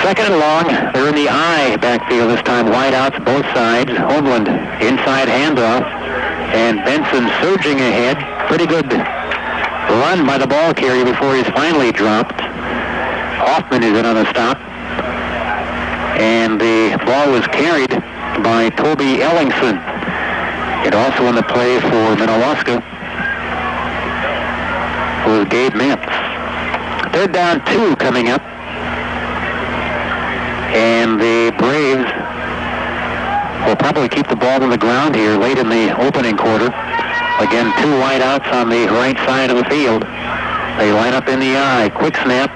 Second and long. They're in the I backfield this time. Wideouts both sides. Homeland inside handoff. And Benson surging ahead. Pretty good run by the ball carrier before he's finally dropped. Hoffman is in on the stop. And the ball was carried by Toby Ellingson. And also on the play for Minnewaska was Gabe Mintz. Third down 2 coming up. And the Braves will probably keep the ball on the ground here late in the opening quarter. Again, 2 wideouts on the right side of the field. They line up in the I. Quick snap.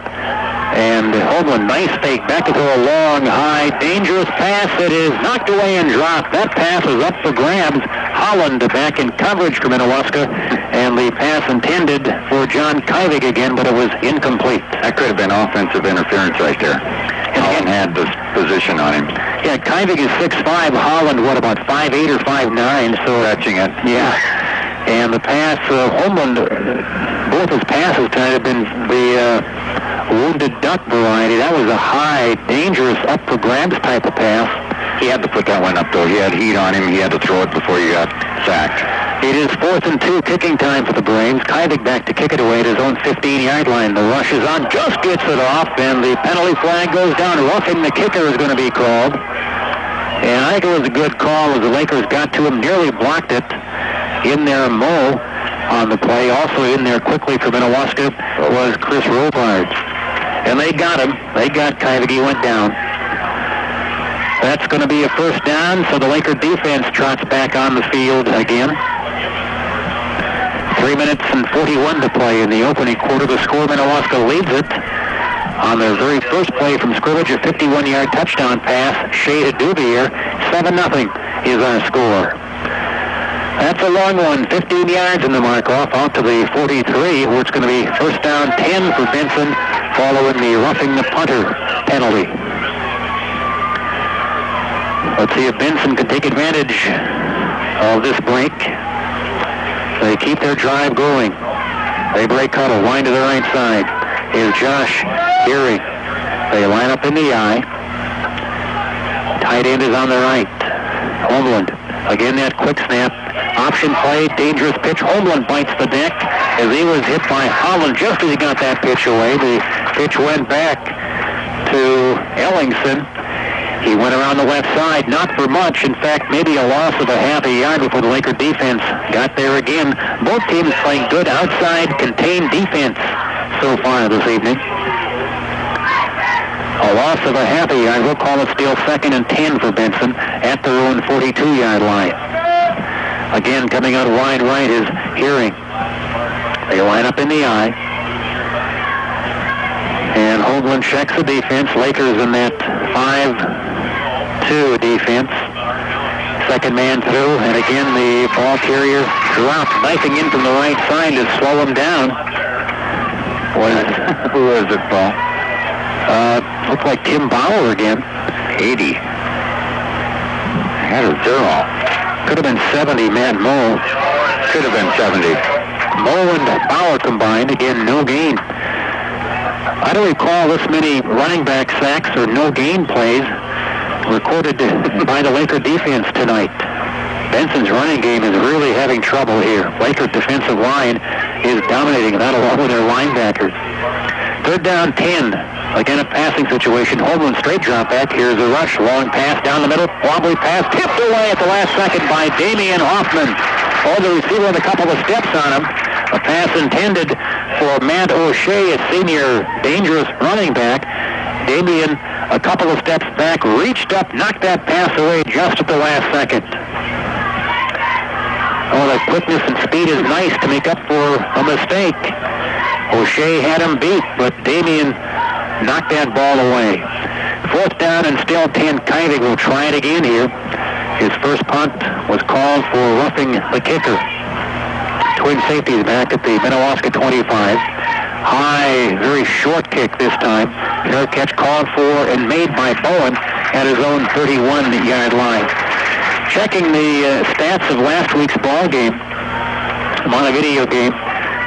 And Hoagland, nice fake, back into a long, high, dangerous pass. It is knocked away and dropped. That pass is up for grabs. Holland back in coverage for Minnewaska. And the pass intended for John Kyvig again, but it was incomplete. That could have been offensive interference right there. And Holland had the position on him. Yeah, Kyvig is 6'5". Holland, what, about 5'8" or 5'9", so... Catching it. Yeah. And the pass, Homeland, both his passes tonight have been the wounded duck variety. That was a high, dangerous, up for grabs type of pass. He had to put that one up, though. He had heat on him. He had to throw it before he got sacked. It is 4th and 2, kicking time for the Braves. Kyvig back to kick it away at his own 15-yard line. The rush is on, just gets it off, and the penalty flag goes down. Roughing the kicker is going to be called. And I think it was a good call as the Lakers got to him, nearly blocked it. In there, Mo on the play. Also in there quickly for Minnewaska was Chris Robards. And they got him. They got Kyvig. He went down. That's going to be a first down, so the Laker defense trots back on the field again. 3 minutes and 41 to play in the opening quarter. The score, Minnewaska leads it on their very first play from scrimmage, a 51-yard touchdown pass. Shea to Dubier. 7-0 is our score. That's a long one, 15 yards in the mark-off, out to the 43, where it's going to be first down 10 for Benson, following the roughing the punter penalty. Let's see if Benson can take advantage of this break. They keep their drive going. They break huddle, wind to the right side. Here's Josh Geary. They line up in the I. Tight end is on the right. Homeland. Again, that quick snap. Option play, dangerous pitch. Homeland bites the deck as he was hit by Holland just as he got that pitch away. The pitch went back to Ellingson. He went around the left side, not for much. In fact, maybe a loss of a half a yard before the Laker defense got there again. Both teams playing good outside contained defense so far this evening. A loss of a half a yard. We'll call it still 2nd and 10 for Benson at their own 42-yard line. Again, coming out wide right is Hearing. They line up in the I. And Hoagland checks the defense. Lakers in that 5-2 defense. Second man through, and again the ball carrier dropped, knifing in from the right side to slow him down. Who is it, Paul? Looked like Tim Bauer again. 80. Had a 0. Could have been 70, Matt Moe. Could have been 70. Moe and Bauer combined, again, no gain. I don't recall this many running back sacks or no gain plays recorded by the Laker defense tonight. Benson's running game is really having trouble here. Laker defensive line is dominating that along with their linebackers. Third down 10. Again, a passing situation. Homeland straight drop back. Here's a rush. Long pass down the middle. Wobbly pass tipped away at the last second by Damian Hoffman. Oh, the receiver with a couple of steps on him. A pass intended for Matt O'Shea, a senior dangerous running back. Damian, a couple of steps back, reached up, knocked that pass away just at the last second. Oh, the quickness and speed is nice to make up for a mistake. O'Shea had him beat, but Damian knocked that ball away. Fourth down and still 10. Kyvig will try it again here. His first punt was called for roughing the kicker. Twin safeties back at the Minnewaska 25. High, very short kick this time. Fair catch called for and made by Bowen at his own 31-yard line. Checking the stats of last week's ball game, Montevideo game,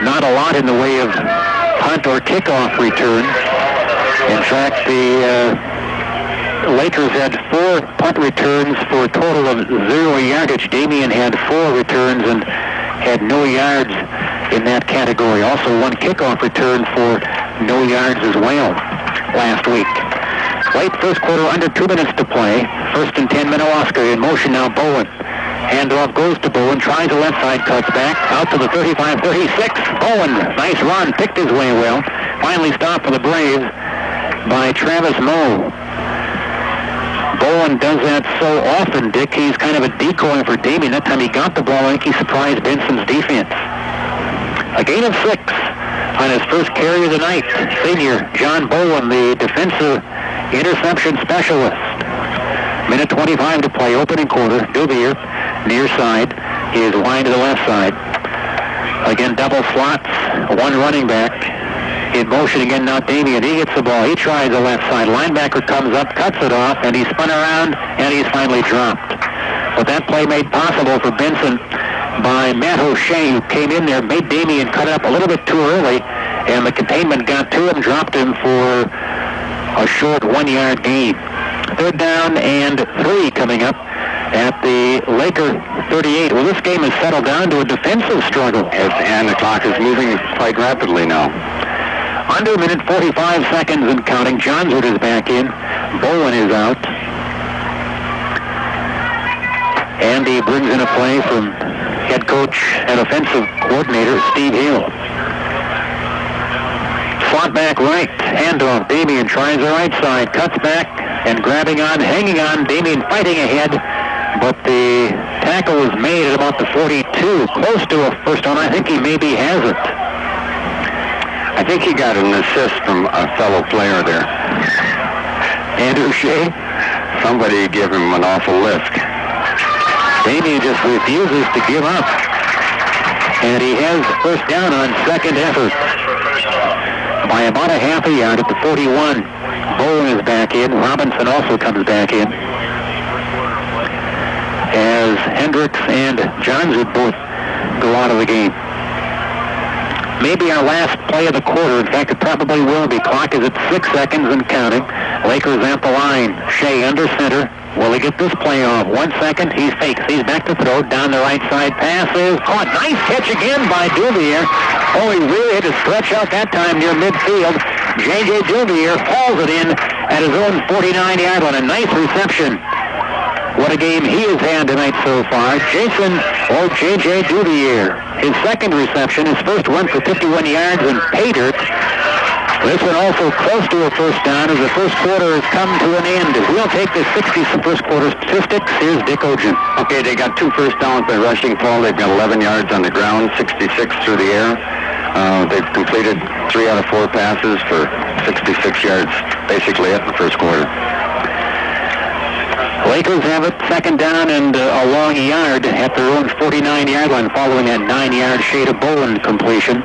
not a lot in the way of punt or kickoff returns. In fact, the Lakers had 4 punt returns for a total of 0 yardage. Damien had 4 returns and had no yards in that category. Also 1 kickoff return for no yards as well last week. Late first quarter, under 2 minutes to play. First and 10, Minnewaska in motion now. Bowen. Handoff goes to Bowen, tries the left side, cuts back, out to the 35-36. Bowen, nice run, picked his way well. Finally stopped for the Braves by Travis Moe. Bowen does that so often, Dick. He's kind of a decoy for Damien. That time he got the ball, I think he surprised Benson's defense. A gain of 6 on his first carry of the night. Senior John Bowen, the defensive interception specialist. Minute 25 to play, opening quarter. Duvier, near side. He is wide to the left side. Again, double slots, 1 running back. In motion again, now Damien. He gets the ball. He tries the left side. Linebacker comes up, cuts it off, and he's spun around, and he's finally dropped. But that play made possible for Benson by Matt O'Shea, who came in there, made Damien cut it up a little bit too early, and the containment got to him, dropped him for a short 1-yard gain. Third down and 3 coming up at the Laker 38. Well, this game has settled down to a defensive struggle. And the clock is moving quite rapidly now. Under a minute, 45 seconds and counting. Johnswood is back in. Bowen is out. And he brings in a play from head coach and offensive coordinator Steve Hill. Slot back right, handoff. Damien tries the right side, cuts back, and grabbing on, hanging on. Damien fighting ahead, but the tackle was made at about the 42, close to a first down. I think he maybe has it. I think he got an assist from a fellow player there. Andrew Shea? Somebody gave him an awful lift. Damien just refuses to give up. And he has first down on second effort by about a half a yard at the 41. Bowen is back in. Robinson also comes back in. As Hendricks and Johnswood both go out of the game. Maybe our last play of the quarter. In fact, it probably will be. Clock is at 6 seconds and counting. Lakers at the line. Shea under center. Will he get this play off? 1 second. He fakes. He's back to throw. Down the right side. Pass is caught. Nice catch again by Duvier. Oh, he really had to stretch out that time near midfield. J.J. Duvier hauls it in at his own 49-yard line. A nice reception. What a game he has had tonight so far. Jason, or J.J. Duvier. His second reception, his first one for 51 yards and pay dirt. This one also close to a first down as the first quarter has come to an end. We'll take the 60 first quarter statistics. Here's Dick Ogen. Okay, they got 2 first downs by rushing, Paul. They've got 11 yards on the ground, 66 through the air. They've completed 3 out of 4 passes for 66 yards, basically at the first quarter. Lakers have it second down and a long yard at their own 49-yard line following that 9-yard Shea to Bowen completion.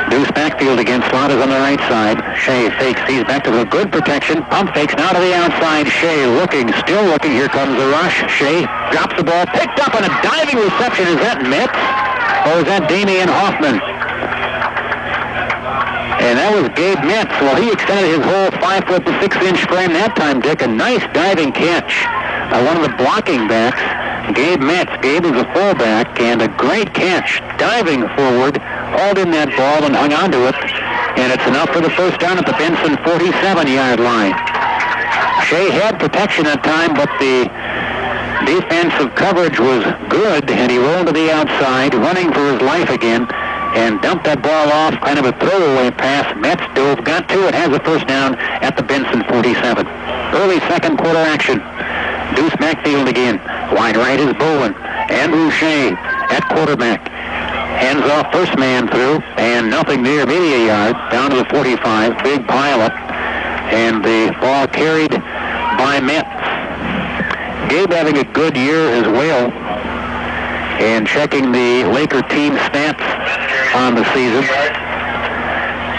Deuce backfield again. Slot is on the right side. Shea fakes. He's back to the good protection. Pump fakes now to the outside. Shea looking, still looking. Here comes the rush. Shea drops the ball. Picked up on a diving reception. Is that Metz? Or is that Damian Hoffman? And that was Gabe Metz. Well, he extended his whole 5-foot to 6-inch frame that time, Dick. A nice diving catch by one of the blocking backs, Gabe Metz. Gabe is a fullback, and a great catch, diving forward, hauled in that ball and hung onto it. And it's enough for the first down at the Benson 47-yard line. Shea had protection that time, but the defensive coverage was good, and he rolled to the outside, running for his life again, and dumped that ball off, kind of a throwaway pass. Metz dove, got to it, has a first down at the Benson 47. Early second quarter action. Deuce backfield again. Wide right is Bowen. Andrew Shea at quarterback. Hands off first man through, and nothing near, maybe a yard, down to the 45. Big pileup, and the ball carried by Metz. Gabe having a good year as well. And checking the Laker team stats on the season,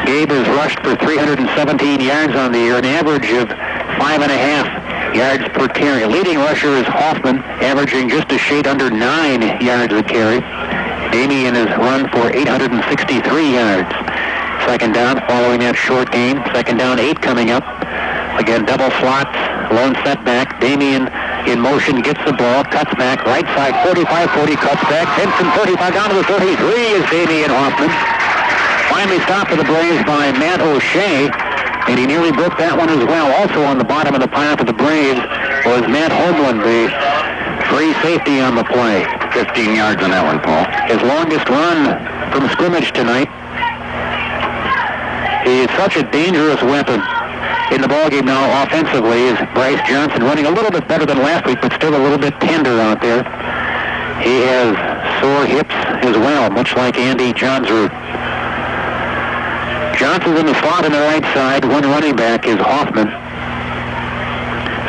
Gabe has rushed for 317 yards on the year, an average of 5.5 yards per carry. Leading rusher is Hoffman, averaging just a shade under 9 yards a carry. Damien has run for 863 yards. Second down following that short game. Second down, 8 coming up Again, double slots, lone setback. Damien in motion, gets the ball, cuts back, right side, 45-40, cuts back. Benson, 35, down to the 33 is Damien Hoffman. Finally stopped for the Braves by Matt O'Shea, and he nearly broke that one as well. Also on the bottom of the pile for the Braves was Matt Homeland, the free safety on the play. 15 yards on that one, Paul. His longest run from scrimmage tonight. He is such a dangerous weapon in the ballgame now offensively. Is Bryce Johnson running a little bit better than last week, but still a little bit tender out there. He has sore hips as well, much like Andy Johnsrud. Johnson's in the slot on the right side. One running back is Hoffman.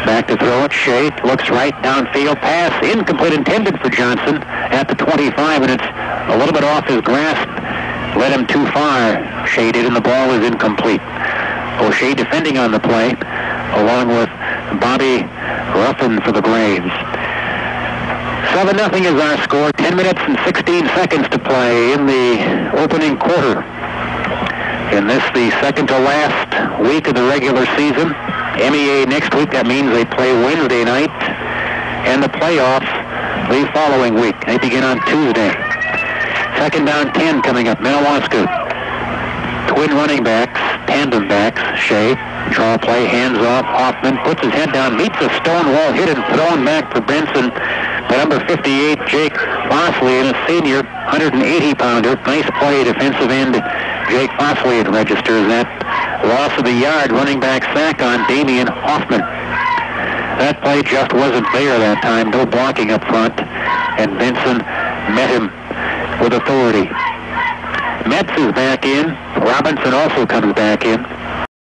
Back to throw it. Shea looks right, downfield, pass incomplete, intended for Johnson at the 25, and it's a little bit off his grasp. Led him too far. Shea did, and the ball is incomplete. O'Shea defending on the play, along with Bobby Ruffin for the Braves. 7-0 is our score. 10 minutes and 16 seconds to play in the opening quarter. In this, the second to last week of the regular season. MEA next week, that means they play Wednesday night, and the playoffs the following week. They begin on Tuesday. Second down 10 coming up. Minnewaska. Twin running backs, tandem backs. Shea, draw play, hands off. Hoffman puts his head down, meets a stone wall, hit and thrown back for Benson. The number 58, Jake Fossley, and a senior, 180-pounder. Nice play, defensive end Jake Fossley. It registers that loss of the yard, running back sack on Damien Hoffman. That play just wasn't there that time. No blocking up front, and Benson met him with authority. Metz is back in. Robinson also comes back in.